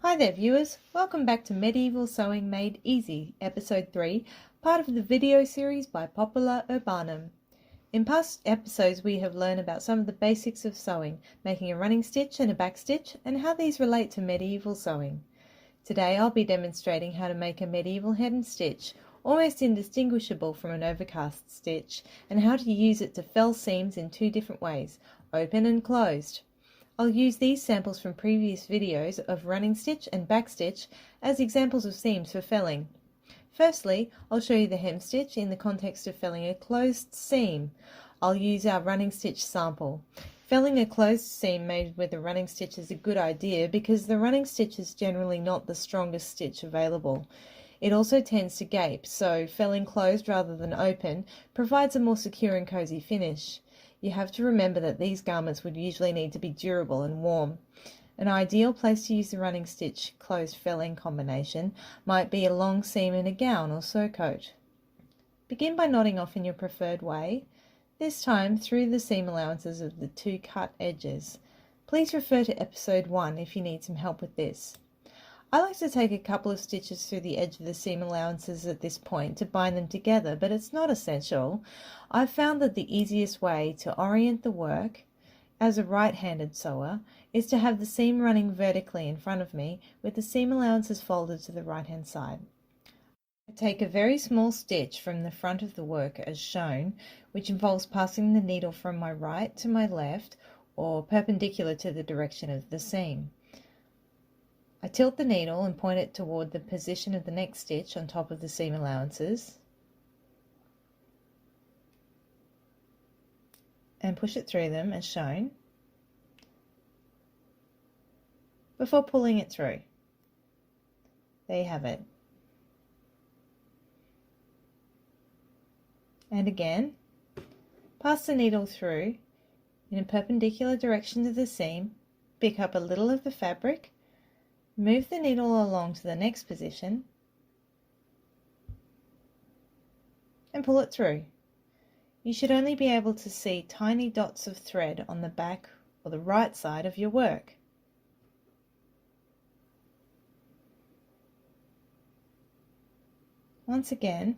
Hi there viewers, welcome back to Medieval Sewing Made Easy, Episode 3, part of the video series by Popula Urbanum. In past episodes we have learned about some of the basics of sewing, making a running stitch and a back stitch, and how these relate to medieval sewing. Today I'll be demonstrating how to make a medieval hem stitch, almost indistinguishable from an overcast stitch, and how to use it to fell seams in two different ways, open and closed. I'll use these samples from previous videos of running stitch and back stitch as examples of seams for felling. Firstly, I'll show you the hem stitch in the context of felling a closed seam. I'll use our running stitch sample. Felling a closed seam made with a running stitch is a good idea because the running stitch is generally not the strongest stitch available. It also tends to gape, so felling closed rather than open provides a more secure and cozy finish. You have to remember that these garments would usually need to be durable and warm. An ideal place to use the running stitch closed felling combination might be a long seam in a gown or surcoat. Begin by knotting off in your preferred way, this time through the seam allowances of the two cut edges. Please refer to episode 1 if you need some help with this. I like to take a couple of stitches through the edge of the seam allowances at this point to bind them together, but it's not essential. I've found that the easiest way to orient the work as a right-handed sewer is to have the seam running vertically in front of me with the seam allowances folded to the right-hand side. I take a very small stitch from the front of the work as shown, which involves passing the needle from my right to my left or perpendicular to the direction of the seam. I tilt the needle and point it toward the position of the next stitch on top of the seam allowances and push it through them as shown before pulling it through. There you have it. And again, pass the needle through in a perpendicular direction to the seam, pick up a little of the fabric, move the needle along to the next position and pull it through. You should only be able to see tiny dots of thread on the back or the right side of your work. Once again,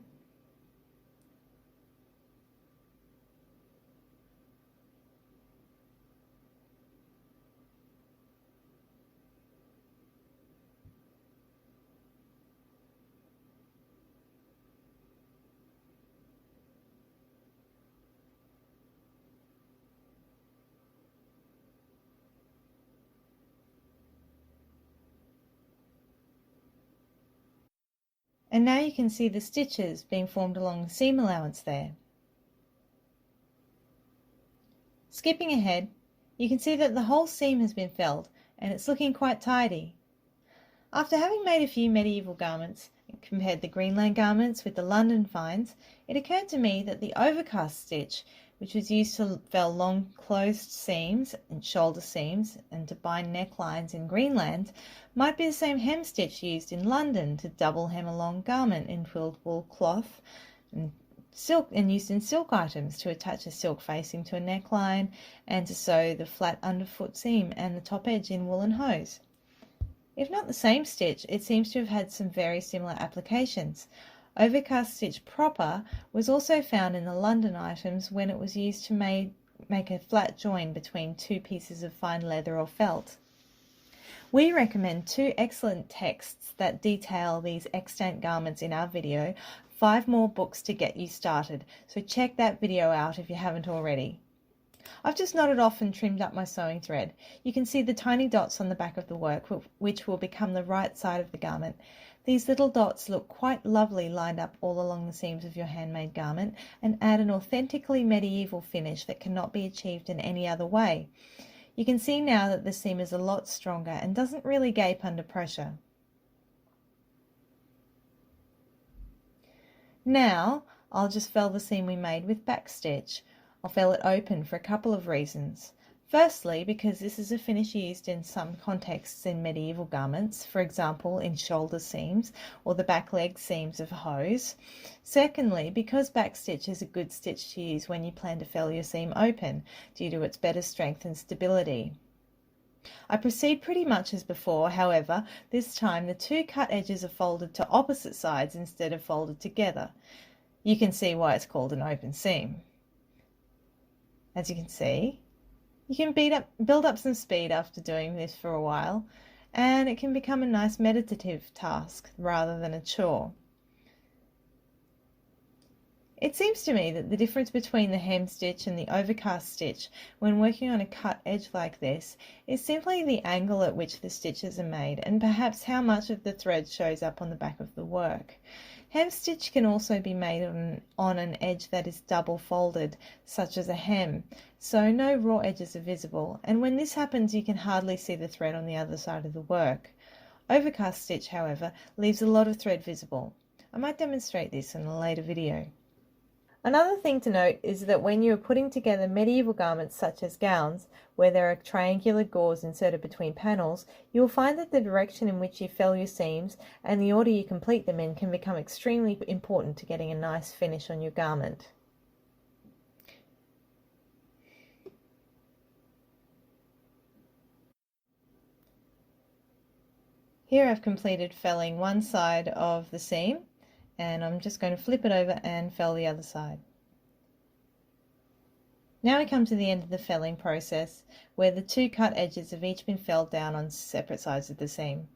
and now you can see the stitches being formed along the seam allowance there. Skipping ahead, you can see that the whole seam has been felled and it's looking quite tidy. After having made a few medieval garments and compared the Greenland garments with the London finds, it occurred to me that the overcast stitch, which was used to fell long closed seams and shoulder seams and to bind necklines in Greenland, might be the same hem stitch used in London to double hem a long garment in twilled wool cloth and silk, and used in silk items to attach a silk facing to a neckline and to sew the flat underfoot seam and the top edge in woolen hose. If not the same stitch, it seems to have had some very similar applications. Overcast stitch proper was also found in the London items when it was used to make a flat join between two pieces of fine leather or felt. We recommend two excellent texts that detail these extant garments in our video, 5 more books to get you started, so check that video out if you haven't already. I've just knotted off and trimmed up my sewing thread. You can see the tiny dots on the back of the work, which will become the right side of the garment. These little dots look quite lovely lined up all along the seams of your handmade garment and add an authentically medieval finish that cannot be achieved in any other way. You can see now that the seam is a lot stronger and doesn't really gape under pressure. Now I'll just fell the seam we made with back stitch. I'll fell it open for a couple of reasons. Firstly, because this is a finish used in some contexts in medieval garments, for example in shoulder seams or the back leg seams of hose. Secondly, because backstitch is a good stitch to use when you plan to fell your seam open due to its better strength and stability. I proceed pretty much as before, however, this time the two cut edges are folded to opposite sides instead of folded together. You can see why it's called an open seam. As you can see, you can build up some speed after doing this for a while, and it can become a nice meditative task rather than a chore. It seems to me that the difference between the hem stitch and the overcast stitch when working on a cut edge like this is simply the angle at which the stitches are made and perhaps how much of the thread shows up on the back of the work. Hem stitch can also be made on an edge that is double folded, such as a hem, so no raw edges are visible, and when this happens you can hardly see the thread on the other side of the work. Overcast stitch, however, leaves a lot of thread visible. I might demonstrate this in a later video. Another thing to note is that when you are putting together medieval garments such as gowns, where there are triangular gauze inserted between panels, you will find that the direction in which you fell your seams and the order you complete them in can become extremely important to getting a nice finish on your garment. Here I've completed felling one side of the seam, and I'm just going to flip it over and fell the other side. Now we come to the end of the felling process, where the two cut edges have each been felled down on separate sides of the seam.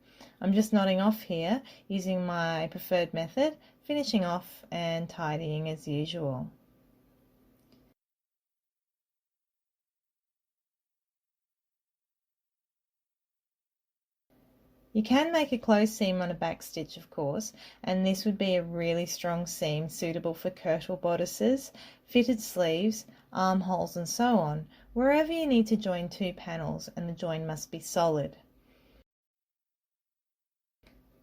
I'm just knotting off here using my preferred method, finishing off and tidying as usual. You can make a closed seam on a back stitch, of course, and this would be a really strong seam suitable for kirtle bodices, fitted sleeves, armholes and so on, wherever you need to join two panels and the join must be solid.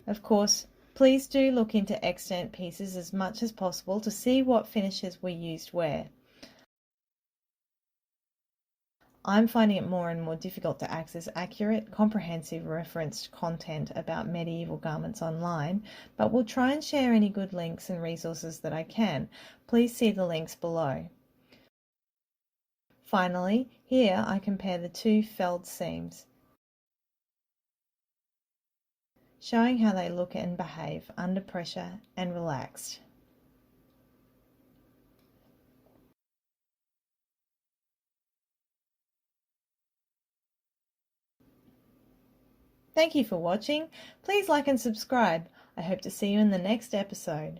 Of course, please do look into extant pieces as much as possible to see what finishes were used where. I'm finding it more and more difficult to access accurate, comprehensive referenced content about medieval garments online, but will try and share any good links and resources that I can. Please see the links below. Finally, here I compare the two felled seams, showing how they look and behave under pressure and relaxed. Thank you for watching. Please like and subscribe. I hope to see you in the next episode.